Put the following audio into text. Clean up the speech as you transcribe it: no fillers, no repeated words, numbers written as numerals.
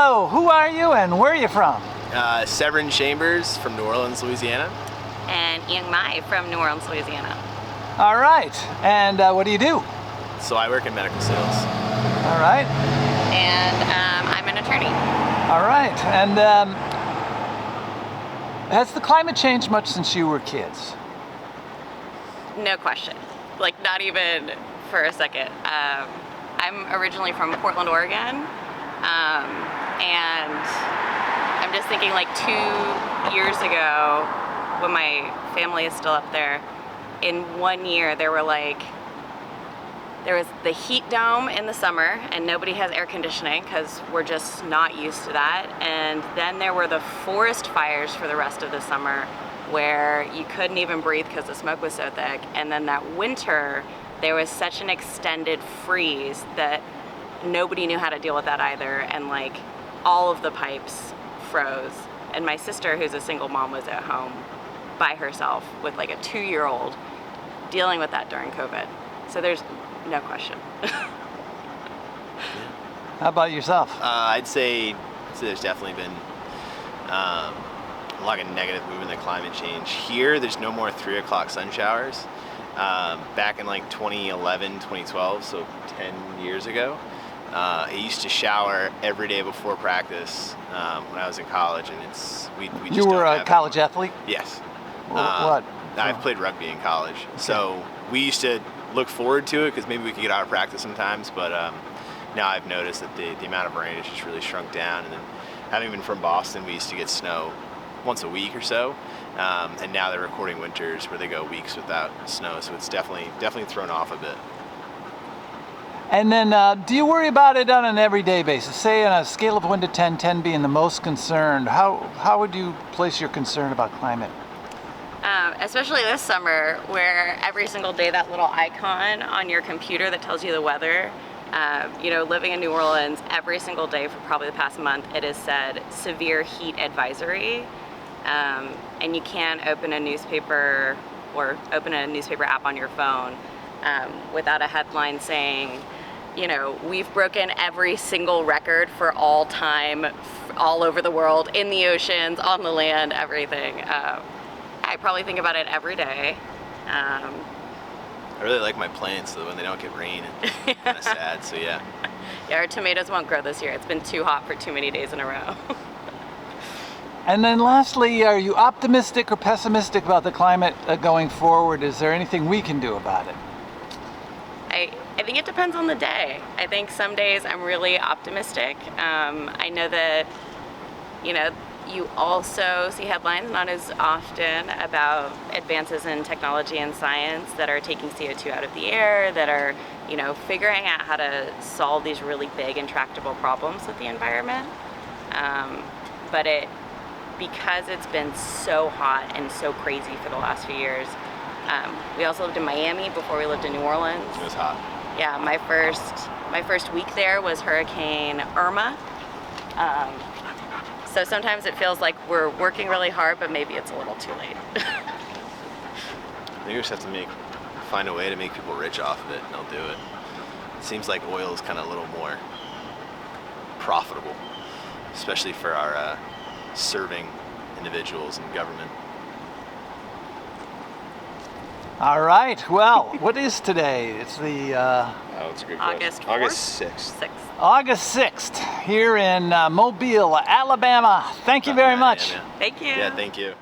hello. Who are you and where are you from? Severin Chamberts from New Orleans, Louisiana. And Young Mai from New Orleans, Louisiana. All right. And what do you do? So I work in medical sales. All right. And I'm an attorney. All right. And has the climate changed much since you were kids? No question. Like, not even for a second. I'm originally from Portland, Oregon. And I'm just thinking, like, 2 years ago, when my family is still up there, in 1 year there was the heat dome in the summer, and nobody has air conditioning because we're just not used to that. And then there were the forest fires for the rest of the summer where you couldn't even breathe because the smoke was so thick. And then that winter there was such an extended freeze that nobody knew how to deal with that either, and like all of the pipes froze. And my sister, who's a single mom, was at home by herself with like a 2-year-old dealing with that during COVID. So there's no question. How about yourself? I'd say there's definitely been a lot of negative movement in climate change. Here, there's no more 3 o'clock sun showers. Back in like 2011, 2012, so 10 years ago, I used to shower every day before practice when I was in college, and we just You were don't a college athlete? Yes. What? I've played rugby in college, so we used to look forward to it because maybe we could get out of practice sometimes, but now I've noticed that the amount of rain has just really shrunk down. And then having been from Boston, we used to get snow once a week or so, and now they're recording winters where they go weeks without snow, so it's definitely thrown off a bit. And then do you worry about it on an everyday basis? Say on a scale of 1 to 10, 10 being the most concerned, how would you place your concern about climate? Especially this summer, where every single day that little icon on your computer that tells you the weather, living in New Orleans, every single day for probably the past month, it has said severe heat advisory. And you can't open a newspaper or open a newspaper app on your phone without a headline saying, we've broken every single record for all time, all over the world, in the oceans, on the land, everything. I probably think about it every day. I really like my plants, so when they don't get rain, it's kind of sad, so yeah. Yeah, our tomatoes won't grow this year. It's been too hot for too many days in a row. And then lastly, are you optimistic or pessimistic about the climate going forward? Is there anything we can do about it? I think it depends on the day. I think some days I'm really optimistic. I know that, you also see headlines, not as often, about advances in technology and science that are taking CO2 out of the air, that are, figuring out how to solve these really big intractable problems with the environment. But because it's been so hot and so crazy for the last few years, we also lived in Miami before we lived in New Orleans. It was hot. Yeah, my first week there was Hurricane Irma. So sometimes it feels like we're working really hard, but maybe it's a little too late. I think we just have to find a way to make people rich off of it, and they'll do it. It seems like oil is kind of a little more profitable, especially for our serving individuals in government. All right. Well, what is today? It's the It's a good August 4th? August 6th. August 6th here in Mobile, Alabama. Thank you very much. Yeah. Thank you. Yeah, thank you.